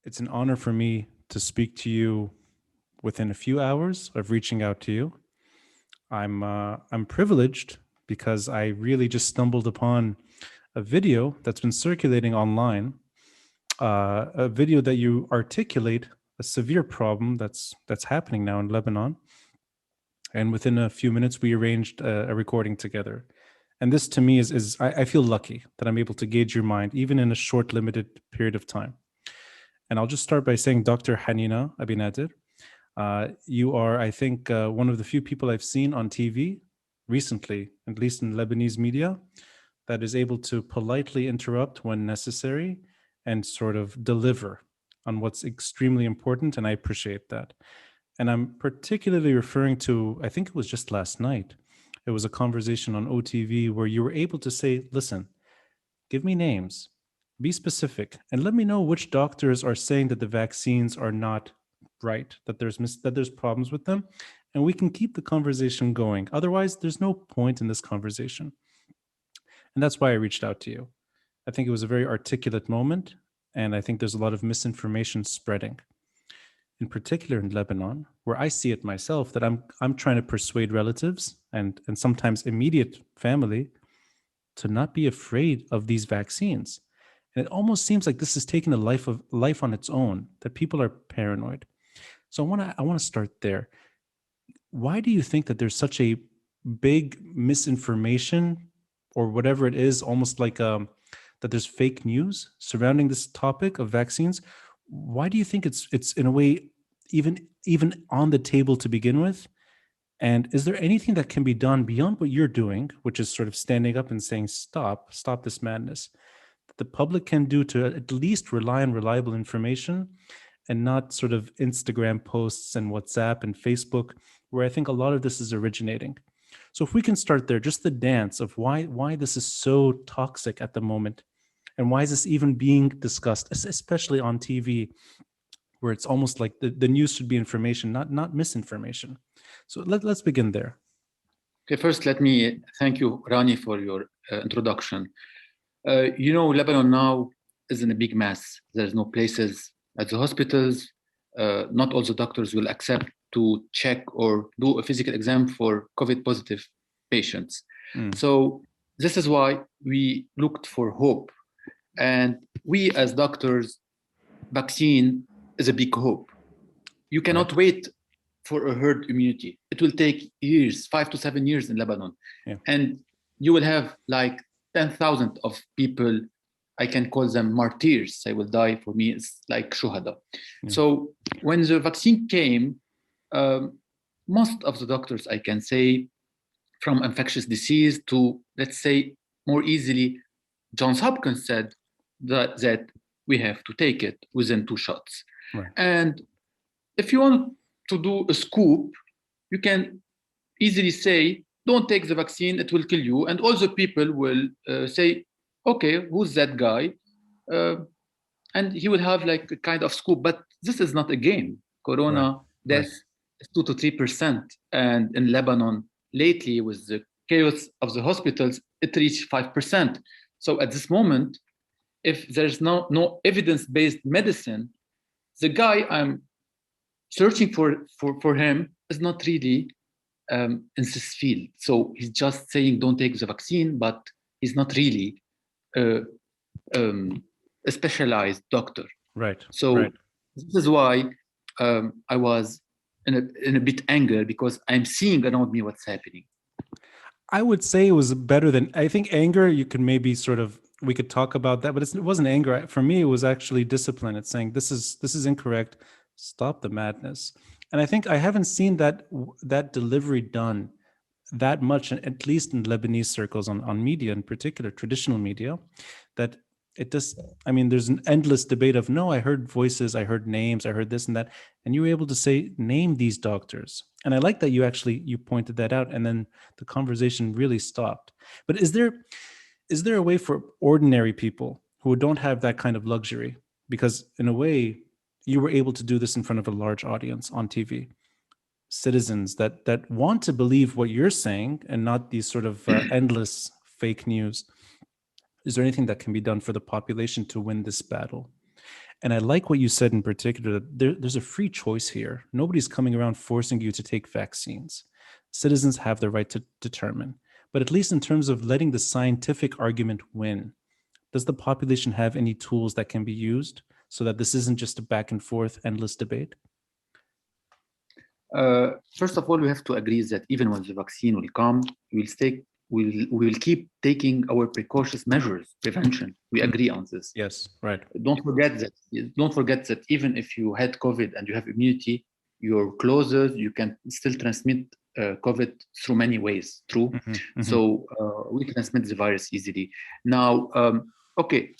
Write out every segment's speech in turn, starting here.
It's an honor for me to speak to you within a few hours of reaching out to you. I'm privileged because I really just stumbled upon a video that's been circulating online, a video that you articulate a severe problem that's happening now in Lebanon. And within a few minutes, we arranged a recording together. And this to me I feel lucky that I'm able to gauge your mind, even in a short, limited period of time. And I'll just start by saying, Dr. Hanina Abi Nader, you are, I think, one of the few people I've seen on TV recently, at least in Lebanese media, that is able to politely interrupt when necessary and sort of deliver on what's extremely important. And I appreciate that. And I'm particularly referring to, I think it was just last night, it was a conversation on OTV where you were able to say, listen, give me names, be specific, and let me know which doctors are saying that the vaccines are not right, that there's problems with them, and we can keep the conversation going. Otherwise, there's no point in this conversation. And that's why I reached out to you. I think it was a very articulate moment, and I think there's a lot of misinformation spreading, in particular in Lebanon, where I see it myself that I'm trying to persuade relatives and sometimes immediate family to not be afraid of these vaccines. And it almost seems like this is taking a life on its own, that people are paranoid. So I want to start there. Why do you think that there's such a big misinformation or whatever it is, almost like that there's fake news surrounding this topic of vaccines? Why do you think it's in a way even on the table to begin with? And is there anything that can be done beyond what you're doing, which is sort of standing up and saying, stop this madness, that the public can do to at least rely on reliable information and not sort of Instagram posts and WhatsApp and Facebook, where I think a lot of this is originating? So if we can start there, just the dance of why this is so toxic at the moment, and why is this even being discussed, especially on TV, where it's almost like the news should be information, not misinformation. So let's begin there. Okay, first, let me thank you, Rani, for your introduction. Lebanon now is in a big mess. There's no places at the hospitals. Not all the doctors will accept to check or do a physical exam for COVID positive patients. So this is why we looked for hope. And we as doctors, vaccine is a big hope. You cannot wait for a herd immunity. It will take years, 5 to 7 years in Lebanon. Yeah. And you will have like 10,000 of people. I can call them martyrs. They will die for me. It's like shuhada. Yeah. So when the vaccine came, most of the doctors, I can say, from infectious disease to, let's say, more easily, Johns Hopkins said that we have to take it within 2 shots. Right. And if you want to do a scoop, you can easily say, don't take the vaccine, it will kill you. And all the people will say, okay, who's that guy? And he will have like a kind of scoop. But this is not a game. Corona death is 2 to 3%. And in Lebanon, lately, with the chaos of the hospitals, it reached 5%. So at this moment, if there's no evidence-based medicine, the guy I'm searching for him is not really in this field. So he's just saying, don't take the vaccine, but he's not really a specialized doctor. Right. So this is why I was in a bit anger, because I'm seeing around me what's happening. I would say it was better than, I think anger, you can maybe we could talk about that, but it wasn't anger. For me, it was actually discipline. It's saying, this is incorrect. Stop the madness. And I think I haven't seen that delivery done that much, at least in Lebanese circles on media, in particular, traditional media, that it does. I mean, there's an endless debate of, no, I heard voices, I heard names, I heard this and that. And you were able to say, name these doctors. And I like that you pointed that out, and then the conversation really stopped. But is there a way for ordinary people who don't have that kind of luxury? Because in a way, you were able to do this in front of a large audience on TV. Citizens that want to believe what you're saying and not these sort of endless fake news. Is there anything that can be done for the population to win this battle? And I like what you said in particular, that there's a free choice here. Nobody's coming around forcing you to take vaccines. Citizens have the right to determine. But at least in terms of letting the scientific argument win, does the population have any tools that can be used so that this isn't just a back and forth, endless debate? First of all, we have to agree that even when the vaccine will come, we'll keep taking our precautions measures, prevention. We agree on this. Yes, right. Don't forget that even if you had COVID and you have immunity, you're closer, you can still transmit COVID through many ways. True. So we transmit the virus easily. Now, okay,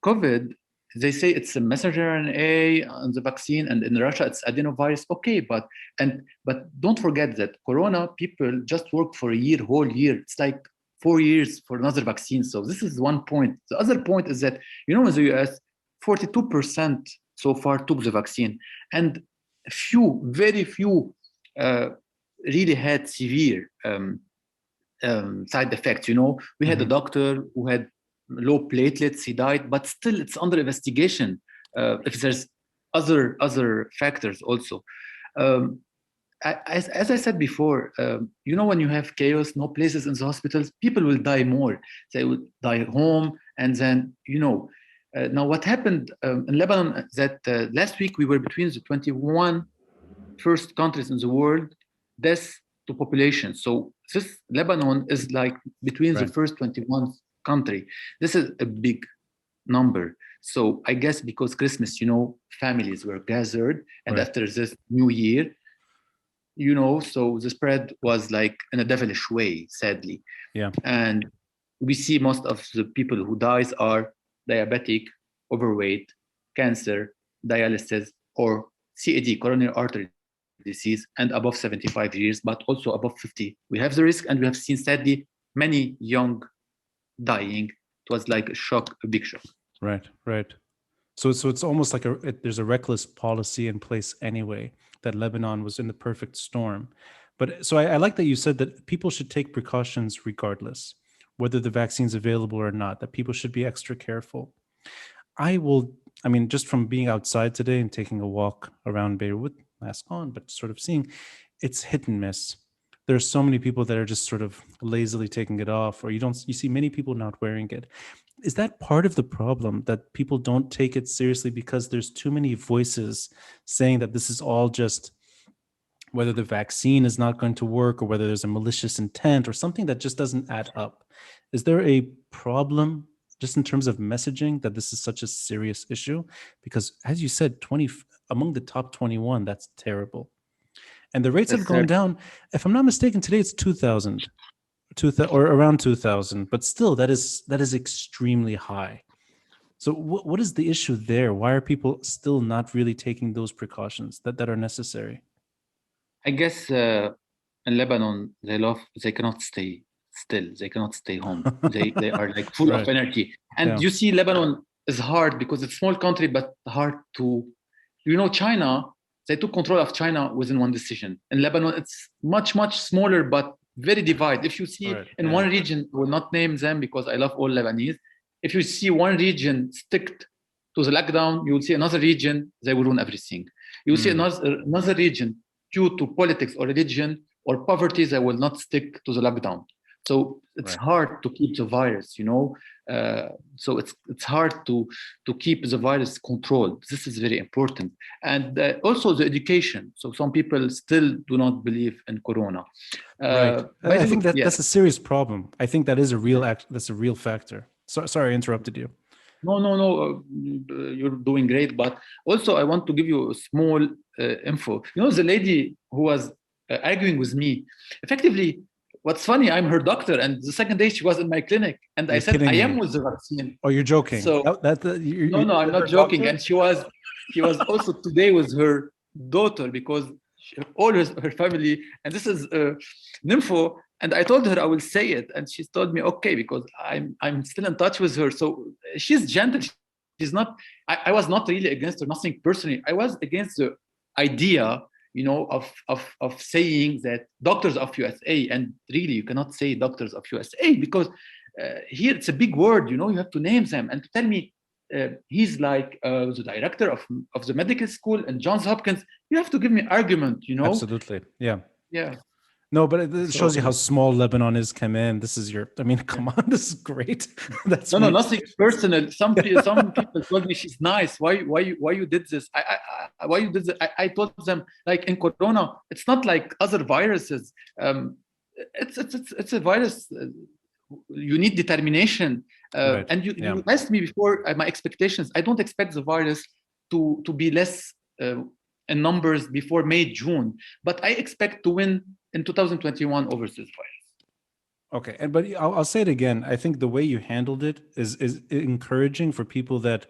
COVID, they say it's a messenger RNA on the vaccine, and in Russia it's adenovirus. Okay, but don't forget that Corona people just worked for whole year. It's like 4 years for another vaccine. So this is one point. The other point is that, you know, in the US, 42% so far took the vaccine, and very few really had severe side effects. You know, we had a doctor who had low platelets, he died, but still it's under investigation if there's other factors also. As I said before, you know, when you have chaos, no places in the hospitals, people will die more. They will die home, and then, you know, now what happened in Lebanon, that last week we were between the 21 first countries in the world deaths to population. So this Lebanon is like between the first 21 country. This is a big number. So I guess because Christmas, you know, families were gathered, and after this New Year, you know, so the spread was like in a devilish way, sadly. Yeah. And we see most of the people who dies are diabetic, overweight, cancer, dialysis, or CAD, coronary artery disease, and above 75 years, but also above 50. We have the risk, and we have seen sadly many young dying. It was like a big shock. Right. So it's almost like there's a reckless policy in place anyway, that Lebanon was in the perfect storm. But so I like that you said that people should take precautions regardless, whether the vaccine's available or not, that people should be extra careful. I mean, just from being outside today and taking a walk around Beirut, mask on, but sort of seeing, it's hit and miss. There's so many people that are just sort of lazily taking it off, or you see many people not wearing it. Is that part of the problem, that people don't take it seriously because there's too many voices saying that this is all just whether the vaccine is not going to work, or whether there's a malicious intent or something that just doesn't add up? Is there a problem just in terms of messaging that this is such a serious issue? Because as you said, 20 among the top 21, that's terrible. And the rates have gone down. If I'm not mistaken, today it's 2,000 or around 2,000, but still that is extremely high. So what is the issue there? Why are people still not really taking those precautions that are necessary? I guess in Lebanon, they cannot stay still. They cannot stay home. They are like full of energy. And you see, Lebanon is hard because it's a small country, but hard to, you know, China, they took control of China within one decision. In Lebanon, it's much, much smaller, but very divided. If you see in one region, I will not name them because I love all Lebanese. If you see one region stick to the lockdown, you will see another region, they will ruin everything. You will see another region, due to politics or religion or poverty, they will not stick to the lockdown. So it's hard to keep the virus, you know. So it's hard to keep the virus controlled. This is very important. And also the education. So some people still do not believe in Corona. I think that's a serious problem. I think that is that's a real factor. Sorry, I interrupted you. No, you're doing great. But also I want to give you a small info. You know, the lady who was arguing with me, effectively, what's funny, I'm her doctor, and the second day she was in my clinic, and I said, I am with the vaccine. Oh, you're joking. So no, I'm not joking. Doctor? And she was also today with her daughter, because all her family, and this is Nympho, and I told her I will say it, and she told me okay, because I'm still in touch with her. So she's gentle. She's not. I was not really against her, nothing personally. I was against the idea, you know, of saying that doctors of USA, and really you cannot say doctors of USA, because here it's a big word, you know, you have to name them, and to tell me he's like the director of the medical school in Johns Hopkins. You have to give me argument, you know? Absolutely. Yeah. Yeah. No, but it shows you how So small Lebanon is, Kaman. This is your, I mean, come on, this is great. That's no, really, nothing personal. Some people told me she's nice. Why you did this? Why you did this? I told them like in Corona, it's not like other viruses. It's a virus. You need determination. right. And you, Yeah. you asked me before my expectations. I don't expect the virus to be less in numbers before May, June, but I expect to win in 2021 over this virus. Okay. And, but I'll say it again. I think the way you handled it is encouraging for people that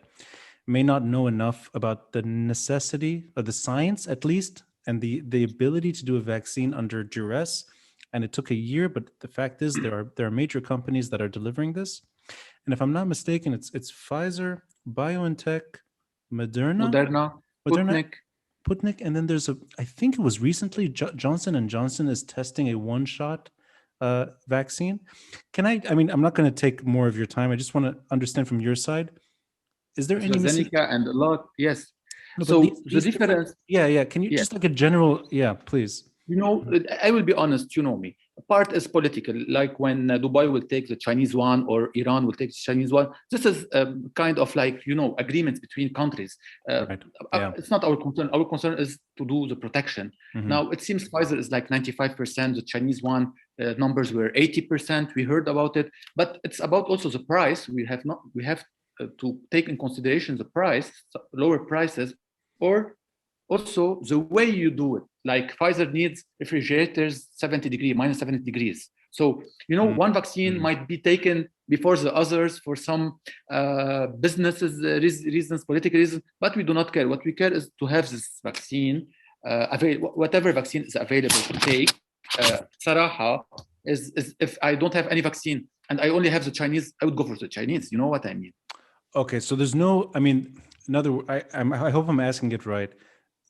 may not know enough about the necessity of the science, at least, and the ability to do a vaccine under duress. And it took a year, but the fact is there are major companies that are delivering this. And if I'm not mistaken, it's Pfizer, BioNTech, Moderna, Moderna, Moderna, Sputnik. Sputnik, and then there's a. I think it was recently Johnson and Johnson is testing a one-shot vaccine. Can I? I mean, I'm not going to take more of your time. I just want to understand from your side. Is there any missing? AstraZeneca and a lot. Yes. No, but So the these different. difference, Yeah, yeah. Can you yeah, just like a general? Yeah, please. you know, I will be honest. You know me. A part is political, like when Dubai will take the Chinese one or Iran will take the Chinese one. This is kind of like agreements between countries. Right. Yeah. It's not our concern. Our concern is to do the protection. Mm-hmm. Now it seems Pfizer is like 95%. The Chinese one numbers were 80%. We heard about it, but it's about also the price. We have to take in consideration the price, lower prices, or also the way you do it. Like Pfizer needs refrigerators 70 degrees, minus 70 degrees. So, one vaccine might be taken before the others for some businesses reasons, political reasons, but we do not care. What we care is to have this vaccine, whatever vaccine is available to take. Saraha is if I don't have any vaccine and I only have the Chinese, I would go for the Chinese. You know what I mean? Okay, so there's no. I mean, I hope I'm asking it right.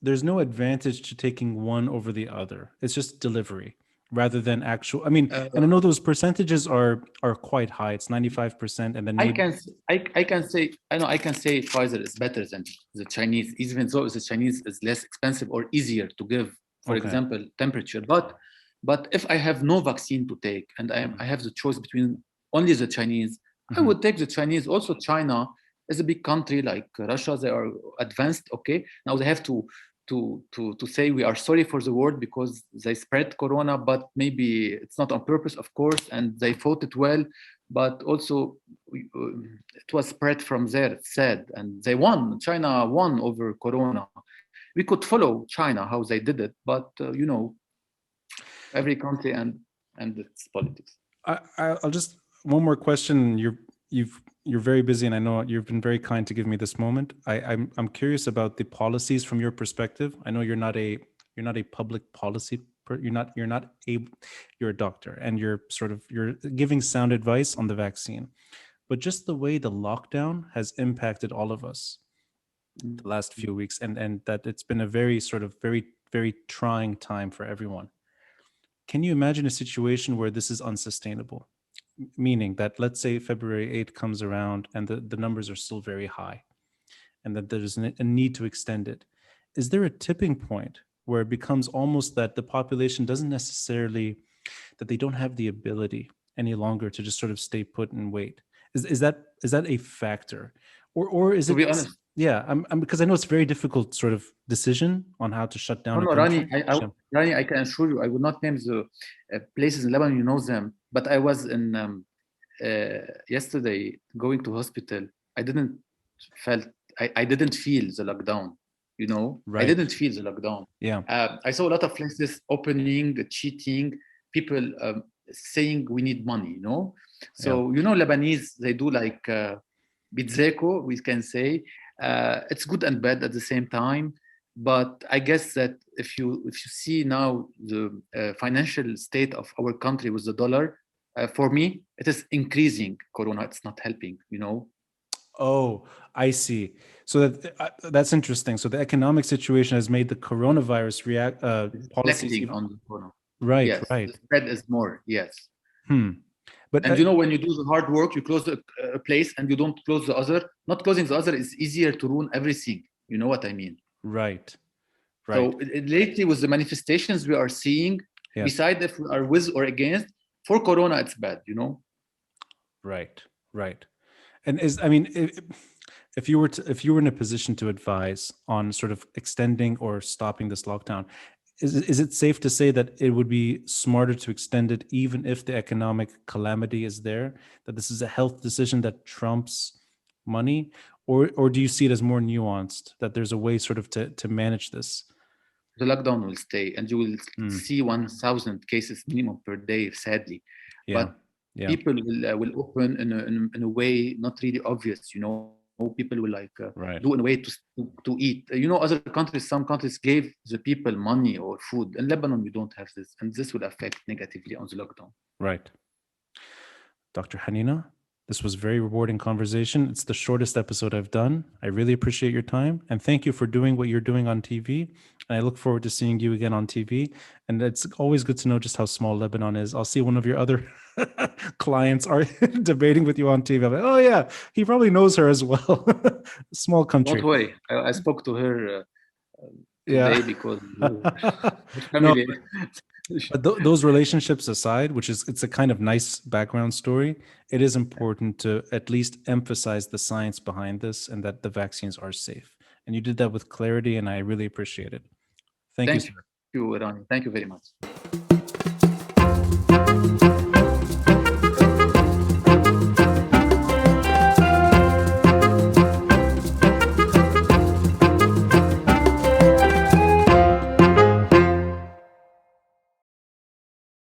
There's no advantage to taking one over the other. It's just delivery rather than actual. I mean, and I know those percentages are quite high. It's 95%, and then I maybe can say I can say Pfizer is better than the Chinese, even though the Chinese is less expensive or easier to give, for okay. example, temperature. But if I have no vaccine to take and I have the choice between only the Chinese, I would take the Chinese. Also, China is a big country like Russia. They are advanced. Okay, now they have to say we are sorry for the world because they spread corona, but maybe it's not on purpose, of course, and they fought it well, but also it was spread from there. It's sad, and they won. China won over corona. We could follow China how they did it, but every country and its politics. I'll just one more question. You're very busy, and I know you've been very kind to give me this moment. I'm curious about the policies from your perspective. I know you're not a public policy. You're a doctor, and you're giving sound advice on the vaccine, but just the way the lockdown has impacted all of us the last few weeks, and that it's been a very very trying time for everyone. Can you imagine a situation where this is unsustainable? Meaning that, let's say February 8th comes around and the numbers are still very high and that there's a need to extend it. Is there a tipping point where it becomes almost that the population doesn't necessarily, that they don't have the ability any longer to just sort of stay put and wait? Is that a factor? Or is To it, be honest, yeah, I'm because I know it's very difficult sort of decision on how to shut down a no, country. Rani, I can assure you, I would not name the places in Lebanon. You know them, but I was in yesterday going to hospital. I didn't feel the lockdown. I Right. didn't feel the lockdown. Yeah. I saw a lot of places opening, cheating, people saying we need money. So Lebanese, they do like bidzeko, we can say. It's good and bad at the same time. But I guess that if you see now the financial state of our country with the dollar, for me, it is increasing Corona. It's not helping. Oh, I see. So that's interesting. So the economic situation has made the coronavirus policies Reflecting even on the Corona. right, Yes, right. the spread is more. Yes. Hmm. But And when you do the hard work, you close a place and you don't close the other. Not closing the other is easier to ruin everything. You know what I mean? right, right. So lately, with the manifestations we are seeing, Yes. beside if we are with or against, for Corona, it's bad. Right, right. And I mean, if you were in a position to advise on sort of extending or stopping this lockdown, is it safe to say that it would be smarter to extend it even if the economic calamity is there? That this is a health decision that trumps money, or do you see it as more nuanced? That there's a way sort of to manage this? The lockdown will stay, and you will Mm, see 1,000 cases minimum per day, sadly. yeah, But yeah, people will open in a way not really obvious. People will do in a right, way to eat. Other countries, some countries gave the people money or food. In Lebanon, we don't have this, and this will affect negatively on the lockdown. right. Dr. Hanina, this was a very rewarding conversation. It's the shortest episode I've done. I really appreciate your time and thank you for doing what you're doing on TV. And I look forward to seeing you again on TV. And it's always good to know just how small Lebanon is. I'll see one of your other clients are debating with you on TV. I'm like, oh yeah, he probably knows her as well. Small country. Don't worry, I spoke to her Yeah. today because No, family. but those relationships aside, it's a kind of nice background story. It is important to at least emphasize the science behind this and that the vaccines are safe. And you did that with clarity, and I really appreciate it. Thank you, Thank sir. you, Rani. Thank you very much.